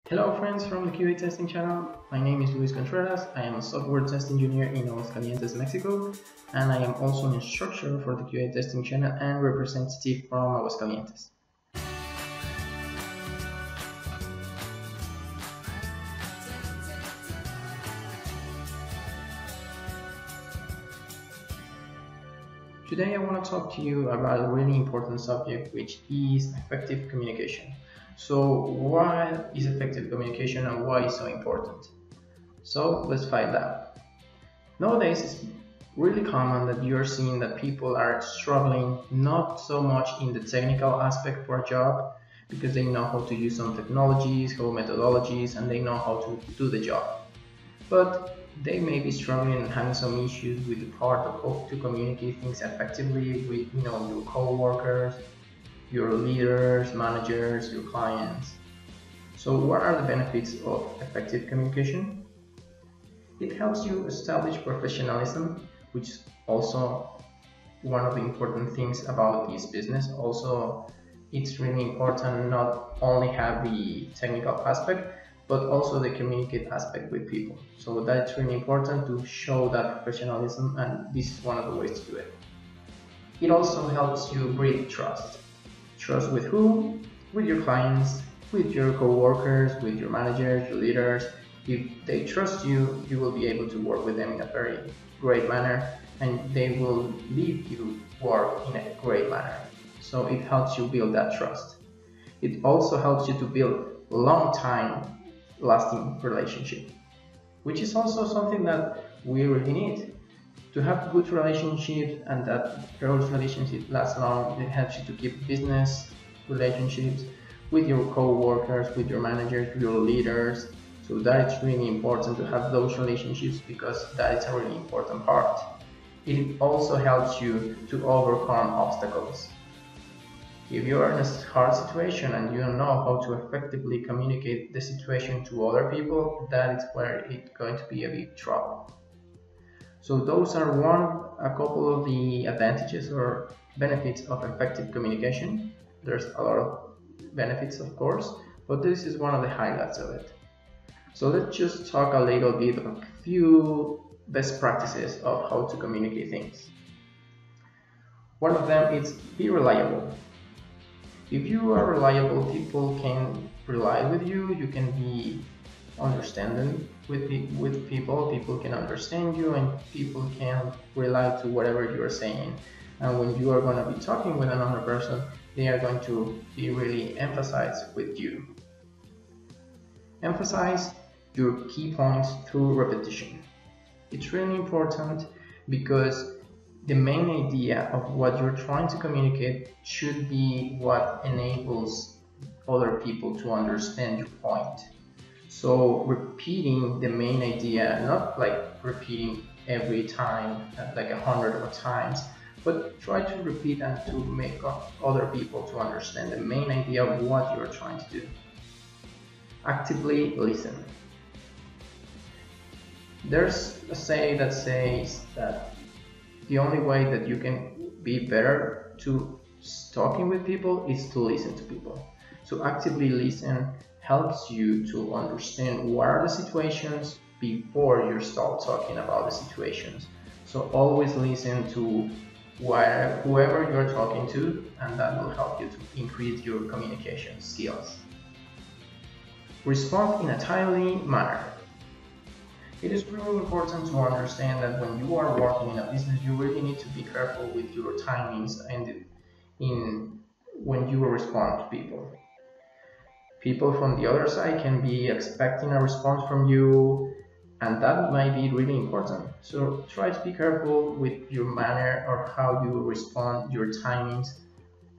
Hello friends from the QA testing channel. My name is Luis Contreras. I am a software test engineer in Aguascalientes, Mexico, and I am also an instructor for the QA testing channel and representative from Aguascalientes. Today I want to talk to you about a really important subject, which is effective communication. So what is effective communication and why it's so important? So let's find out. Nowadays it's really common that you're seeing that people are struggling not so much in the technical aspect for a job because they know how to use some technologies, how methodologies, and they know how to do the job. But they may be struggling and having some issues with the part of how to communicate things effectively with your co-workers, your leaders, managers, your clients. So what are the benefits of effective communication? It helps you establish professionalism, which is also one of the important things about this business. Also, it's really important not only have the technical aspect, but also the communicate aspect with people. So that's really important to show that professionalism, and this is one of the ways to do it. It also helps you build trust. Trust with who? With your clients, with your co-workers, with your managers, your leaders. If they trust you, you will be able to work with them in a very great manner, and they will leave you work in a great manner. So it helps you build that trust. It also helps you to build long-time lasting relationship, which is also something that we really need. To have good relationships and that those relationships last long, it helps you to keep business relationships with your co-workers, with your managers, with your leaders. So that is really important to have those relationships because that is a really important part. It also helps you to overcome obstacles. If you are in a hard situation and you don't know how to effectively communicate the situation to other people, that is where it's going to be a big trouble. So those are a couple of the advantages or benefits of effective communication. There's a lot of benefits, of course, but this is one of the highlights of it. So let's just talk a little bit of a few best practices of how to communicate things. One of them is be reliable. If you are reliable, people can rely with you. You can be understanding with people can understand you, and people can rely to whatever you are saying. And when you are going to be talking with another person, they are going to be really emphasized with you. Emphasize your key points through repetition. It's really important because the main idea of what you're trying to communicate should be what enables other people to understand your point. So repeating the main idea, not like repeating every time, like 100 of times, but try to repeat and to make other people to understand the main idea of what you're trying to do. Actively listen. There's a saying that says that the only way that you can be better to talking with people is to listen to people. So actively listen helps you to understand what are the situations before you start talking about the situations. So always listen to whoever you're talking to, and that will help you to increase your communication skills. Respond in a timely manner. It is really important to understand that when you are working in a business, you really need to be careful with your timings and when you respond to people. People from the other side can be expecting a response from you, and that might be really important. So try to be careful with your manner or how you respond, your timings.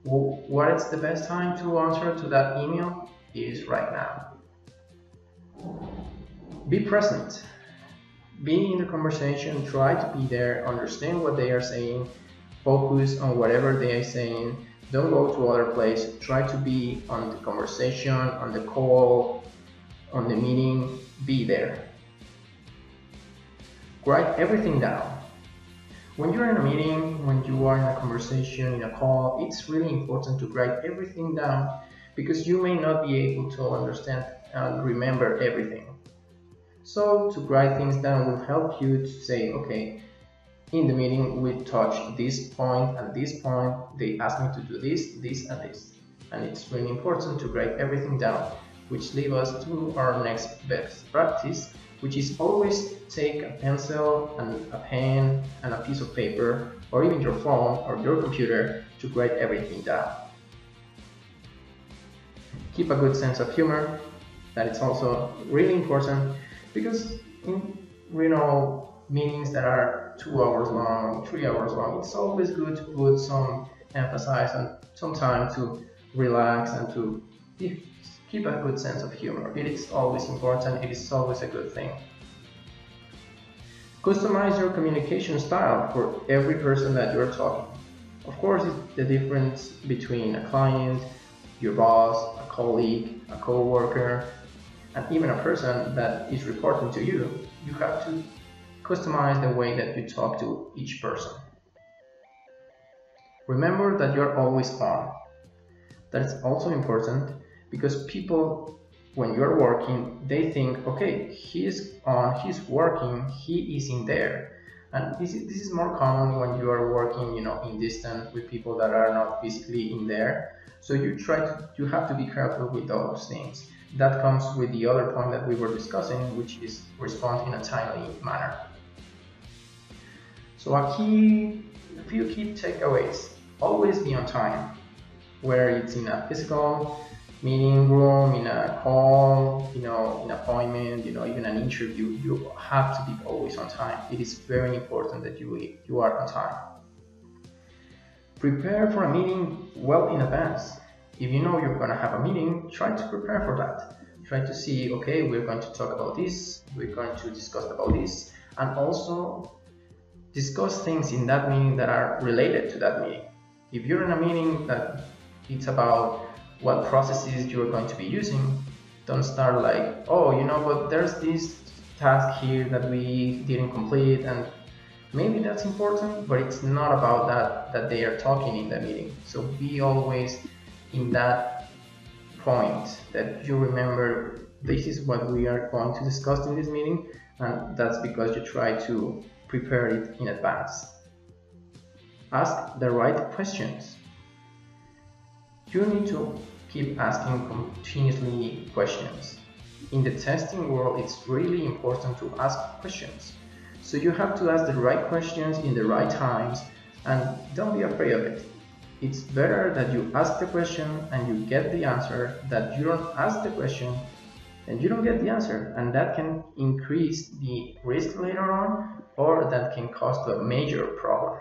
What is the best time to answer to that email is right now. Be present. Be in the conversation, try to be there, understand what they are saying, focus on whatever they are saying. Don't go to other place. Try to be on the conversation, on the call, on the meeting. Be there. Write everything down. When you're in a meeting, when you are in a conversation, in a call, it's really important to write everything down because you may not be able to understand and remember everything. So to write things down will help you to say, okay, in the meeting we touched this point and this point, they asked me to do this, this and this. And it's really important to write everything down, which leads us to our next best practice, which is always take a pencil and a pen and a piece of paper, or even your phone or your computer, to write everything down. Keep a good sense of humor. That is also really important, because in meetings that are 2 hours long, 3 hours long, it's always good to put some emphasis and some time to relax and to keep a good sense of humor. It is always important, it is always a good thing. Customize your communication style for every person that you're talking. Of course, it's the difference between a client, your boss, a colleague, a co-worker, and even a person that is reporting to you. You have to customize the way that you talk to each person. Remember that you're always on. That's also important, because people, when you're working, they think, okay, he's on, he's working, he is in there. And this is more common when you are working, in distance with people that are not physically in there. So you have to be careful with those things. That comes with the other point that we were discussing, which is respond in a timely manner. So a few key takeaways: always be on time, whether it's in a physical meeting room, in a call, an appointment, even an interview. You have to be always on time. It is very important that you are on time. Prepare for a meeting well in advance. If you know you're going to have a meeting, try to prepare for that. Try to see, okay, we're going to talk about this, we're going to discuss about this, and also discuss things in that meeting that are related to that meeting. If you're in a meeting that it's about what processes you're going to be using, don't start like, oh, but there's this task here that we didn't complete, and maybe that's important, but it's not about that they are talking in the meeting. So be always in that point that you remember this is what we are going to discuss in this meeting, and that's because you try to prepare it in advance. Ask the right questions. You need to keep asking continuously questions. In the testing world, it's really important to ask questions. So you have to ask the right questions in the right times, and don't be afraid of it. It's better that you ask the question and you get the answer, that you don't ask the question and you don't get the answer, and that can increase the risk later on, or that can cause a major problem.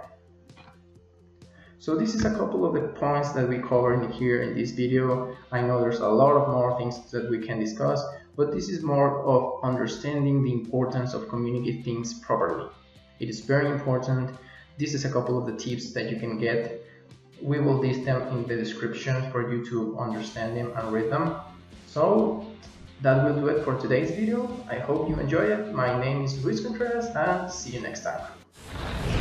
So this is a couple of the points that we covered here in this video. I know there's a lot of more things that we can discuss, but this is more of understanding the importance of communicating things properly. It is very important. This is a couple of the tips that you can get. We will list them in the description for you to understand them and read them. So that will do it for today's video. I hope you enjoy it. My name is Luis Contreras, and see you next time.